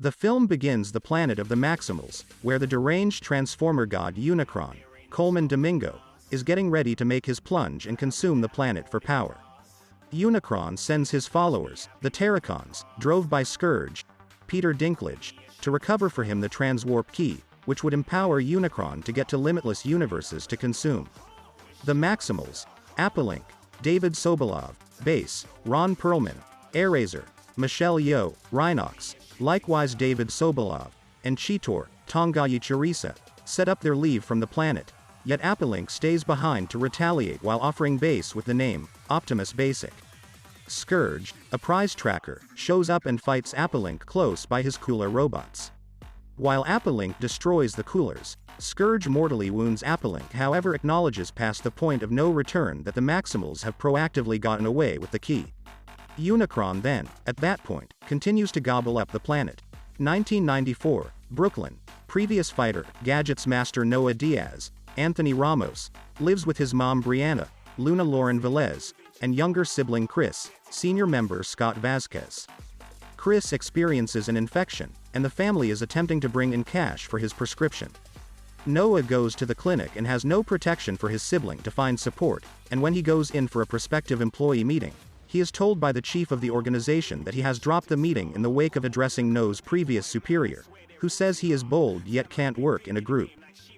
The film begins the planet of the Maximals, where the deranged Transformer god Unicron, Coleman Domingo, is getting ready to make his plunge and consume the planet for power. Unicron sends his followers, the Terracons, drove by Scourge, Peter Dinklage, to recover for him the transwarp key, which would empower Unicron to get to limitless universes to consume. The Maximals, Apolink, David Sobolov, Base, Ron Perlman, Airazor, Michelle Yeoh, Rhinox, likewise David Sobolov, and Cheetor, Tongayi Charisa, set up their leave from the planet, yet Apolink stays behind to retaliate while offering Base with the name, Optimus Basic. Scourge, a prize tracker, shows up and fights Apolink close by his cooler robots. While Apolink destroys the coolers, Scourge mortally wounds Apolink, however acknowledges past the point of no return that the Maximals have proactively gotten away with the key. Unicron then, at that point, continues to gobble up the planet. 1994, Brooklyn. Previous fighter, Gadget's master Noah Diaz, Anthony Ramos, lives with his mom Brianna, Luna Lauren Velez, and younger sibling Chris, senior member Scott Vasquez. Chris experiences an infection, and the family is attempting to bring in cash for his prescription. Noah goes to the clinic and has no protection for his sibling to find support, and when he goes in for a prospective employee meeting, he is told by the chief of the organization that he has dropped the meeting in the wake of addressing Noah's previous superior, who says he is bold yet can't work in a group.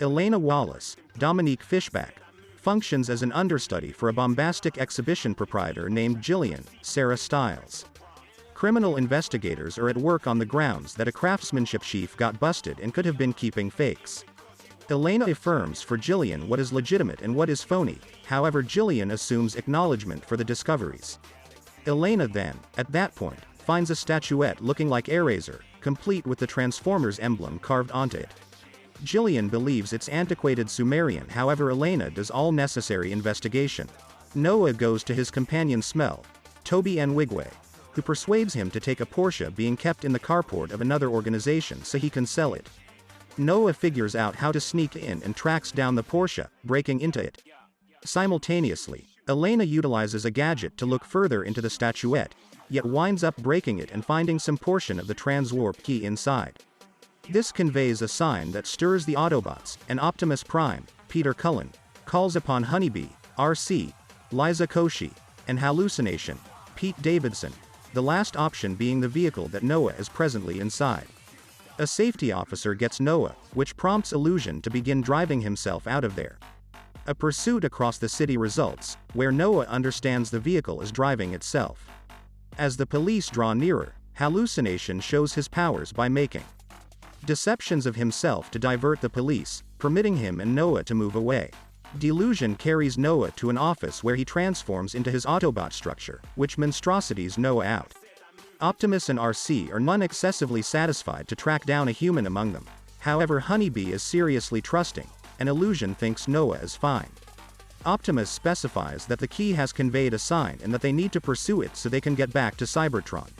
Elena Wallace, Dominique Fishback, functions as an understudy for a bombastic exhibition proprietor named Jillian, Sarah Stiles. Criminal investigators are at work on the grounds that a craftsmanship chief got busted and could have been keeping fakes. Elena affirms for Jillian what is legitimate and what is phony, however Jillian assumes acknowledgement for the discoveries. Elena then, at that point, finds a statuette looking like Airazor, complete with the Transformers emblem carved onto it. Jillian believes it's antiquated Sumerian, however Elena does all necessary investigation. Noah goes to his companion Smell, Toby Nwigwe, who persuades him to take a Porsche being kept in the carport of another organization so he can sell it. Noah figures out how to sneak in and tracks down the Porsche, breaking into it. Simultaneously, Elena utilizes a gadget to look further into the statuette, yet winds up breaking it and finding some portion of the transwarp key inside. This conveys a sign that stirs the Autobots, and Optimus Prime, Peter Cullen, calls upon Honeybee, RC, Liza Koshy, and Hallucination, Pete Davidson, the last option being the vehicle that Noah is presently inside. A safety officer gets Noah, which prompts Illusion to begin driving himself out of there. A pursuit across the city results, where Noah understands the vehicle is driving itself. As the police draw nearer, Hallucination shows his powers by making deceptions of himself to divert the police, permitting him and Noah to move away. Delusion carries Noah to an office where he transforms into his Autobot structure, which monstrosities Noah out. Optimus and RC are none excessively satisfied to track down a human among them. However, Honeybee is seriously trusting, and Illusion thinks Noah is fine. Optimus specifies that the key has conveyed a sign and that they need to pursue it so they can get back to Cybertron.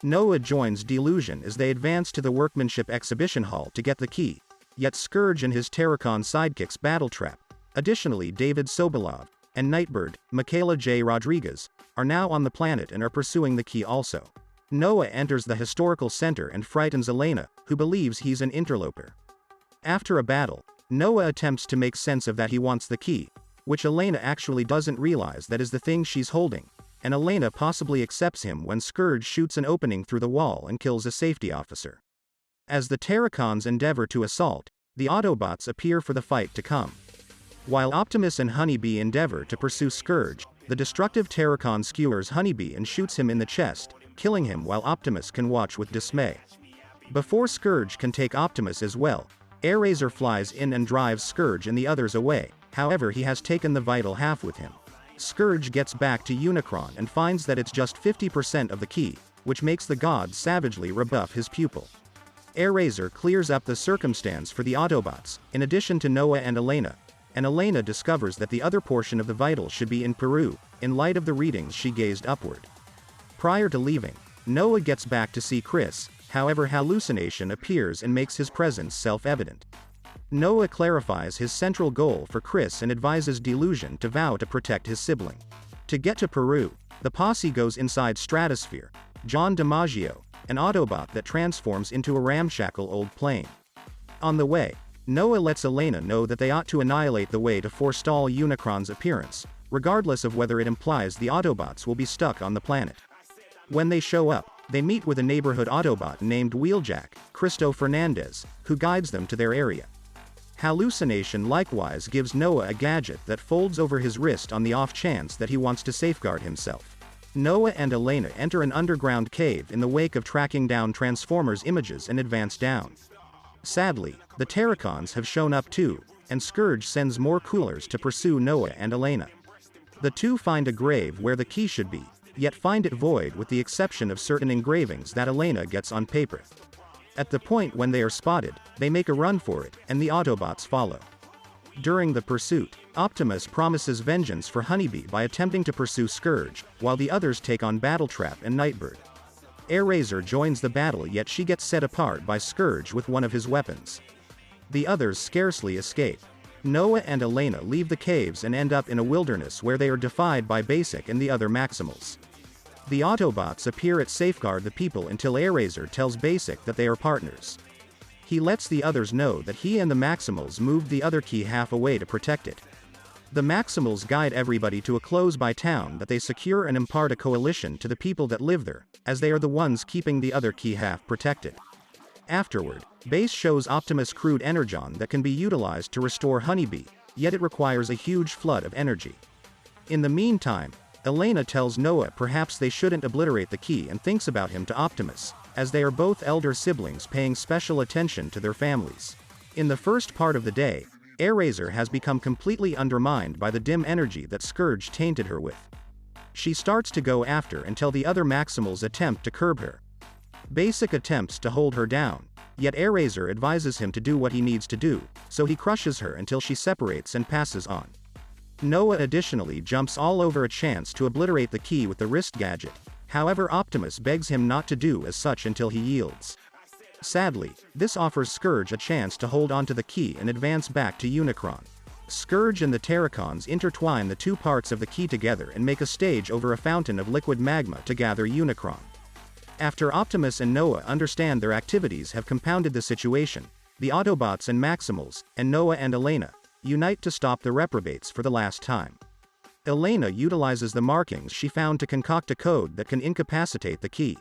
Noah joins Delusion as they advance to the Workmanship Exhibition Hall to get the key, yet Scourge and his Terracon sidekicks battle trap. Additionally, David Sobolov and Nightbird, Michaela J. Rodriguez, are now on the planet and are pursuing the key also. Noah enters the historical center and frightens Elena, who believes he's an interloper. After a battle, Noah attempts to make sense of that he wants the key, which Elena actually doesn't realize that is the thing she's holding, and Elena possibly accepts him when Scourge shoots an opening through the wall and kills a safety officer. As the Terracons endeavor to assault, the Autobots appear for the fight to come. While Optimus and Honeybee endeavor to pursue Scourge, the destructive Terracon skewers Honeybee and shoots him in the chest, killing him while Optimus can watch with dismay. Before Scourge can take Optimus as well, Airazor flies in and drives Scourge and the others away, however he has taken the vital half with him. Scourge gets back to Unicron and finds that it's just 50% of the key, which makes the god savagely rebuff his pupil. Airazor clears up the circumstance for the Autobots, in addition to Noah and Elena discovers that the other portion of the vital should be in Peru, in light of the readings she gazed upward. Prior to leaving, Noah gets back to see Chris, however Hallucination appears and makes his presence self-evident. Noah clarifies his central goal for Chris and advises Delusion to vow to protect his sibling. To get to Peru, the posse goes inside Stratosphere. John DiMaggio, an Autobot that transforms into a ramshackle old plane. On the way, Noah lets Elena know that they ought to annihilate the way to forestall Unicron's appearance, regardless of whether it implies the Autobots will be stuck on the planet. When they show up, they meet with a neighborhood Autobot named Wheeljack, Cristo Fernandez, who guides them to their area. Hallucination likewise gives Noah a gadget that folds over his wrist on the off chance that he wants to safeguard himself. Noah and Elena enter an underground cave in the wake of tracking down Transformers images and advance down. Sadly, the Terracons have shown up too, and Scourge sends more coolers to pursue Noah and Elena. The two find a grave where the key should be, yet find it void with the exception of certain engravings that Elena gets on paper. At the point when they are spotted, they make a run for it, and the Autobots follow. During the pursuit, Optimus promises vengeance for Honeybee by attempting to pursue Scourge, while the others take on Battletrap and Nightbird. Airazor joins the battle, yet she gets set apart by Scourge with one of his weapons. The others scarcely escape. Noah and Elena leave the caves and end up in a wilderness where they are defied by Basic and the other Maximals. The Autobots appear at safeguard the people until Airazor tells Basic that they are partners. He lets the others know that he and the Maximals moved the other key half away to protect it. The Maximals guide everybody to a close-by town that they secure and impart a coalition to the people that live there, as they are the ones keeping the other key half protected. Afterward, Base shows Optimus crude energon that can be utilized to restore Honeybee, yet it requires a huge flood of energy. In the meantime, Elena tells Noah perhaps they shouldn't obliterate the key and thinks about him to Optimus, as they are both elder siblings paying special attention to their families. In the first part of the day, Airazor has become completely undermined by the dim energy that Scourge tainted her with. She starts to go after until the other Maximals attempt to curb her. Basic attempts to hold her down, yet Airazor advises him to do what he needs to do, so he crushes her until she separates and passes on. Noah additionally jumps all over a chance to obliterate the key with the wrist gadget, however Optimus begs him not to do as such until he yields. Sadly, this offers Scourge a chance to hold onto the key and advance back to Unicron. Scourge and the Terracons intertwine the two parts of the key together and make a stage over a fountain of liquid magma to gather Unicron. After Optimus and Noah understand their activities have compounded the situation, the Autobots and Maximals, and Noah and Elena, unite to stop the reprobates for the last time. Elena utilizes the markings she found to concoct a code that can incapacitate the key.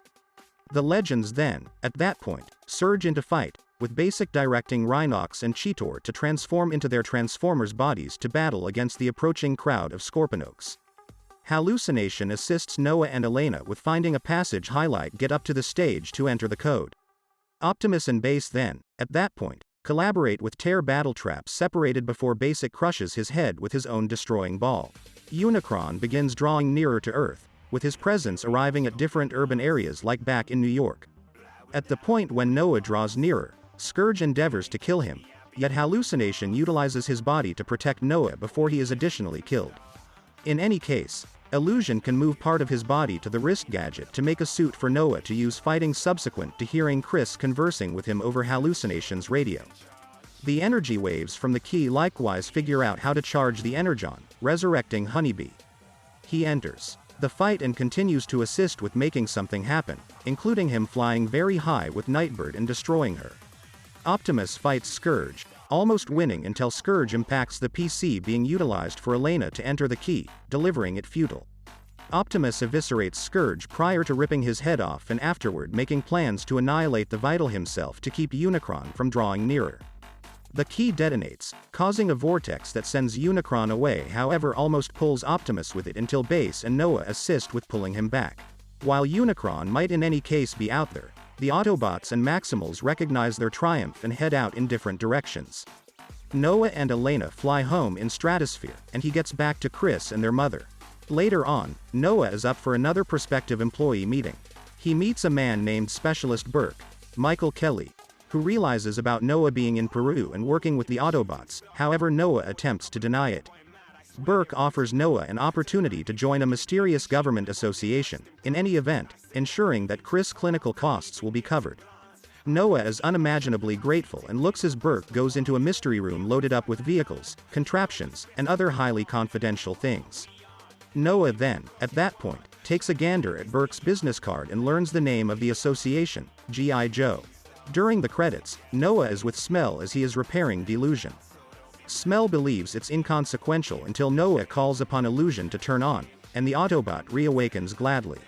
The Legends then, at that point, surge into fight, with Basic directing Rhinox and Cheetor to transform into their Transformers bodies to battle against the approaching crowd of Scorponokes. Hallucination assists Noah and Elena with finding a passage highlight get up to the stage to enter the code. Optimus and Base then, at that point, collaborate with Terror Battletrap separated before Basic crushes his head with his own destroying ball. Unicron begins drawing nearer to Earth, with his presence arriving at different urban areas like back in New York. At the point when Noah draws nearer, Scourge endeavors to kill him, yet Hallucination utilizes his body to protect Noah before he is additionally killed. In any case, Illusion can move part of his body to the wrist gadget to make a suit for Noah to use fighting subsequent to hearing Chris conversing with him over Hallucination's radio. The energy waves from the key likewise figure out how to charge the Energon, resurrecting Honeybee. He enters the fight and continues to assist with making something happen, including him flying very high with Nightbird and destroying her. Optimus fights Scourge, almost winning until Scourge impacts the PC being utilized for Elena to enter the key, delivering it futile. Optimus eviscerates Scourge prior to ripping his head off and afterward making plans to annihilate the Vital himself to keep Unicron from drawing nearer. The key detonates, causing a vortex that sends Unicron away, however almost pulls Optimus with it until Base and Noah assist with pulling him back. While Unicron might in any case be out there, the Autobots and Maximals recognize their triumph and head out in different directions. Noah and Elena fly home in Stratosphere, and he gets back to Chris and their mother. Later on, Noah is up for another prospective employee meeting. He meets a man named Specialist Burke, Michael Kelly, who realizes about Noah being in Peru and working with the Autobots, however Noah attempts to deny it. Burke offers Noah an opportunity to join a mysterious government association, in any event, ensuring that Chris' clinical costs will be covered. Noah is unimaginably grateful and looks as Burke goes into a mystery room loaded up with vehicles, contraptions, and other highly confidential things. Noah then, at that point, takes a gander at Burke's business card and learns the name of the association, G.I. Joe. During the credits, Noah is with Smell as he is repairing Delusion. Smell believes it's inconsequential until Noah calls upon Illusion to turn on, and the Autobot reawakens gladly.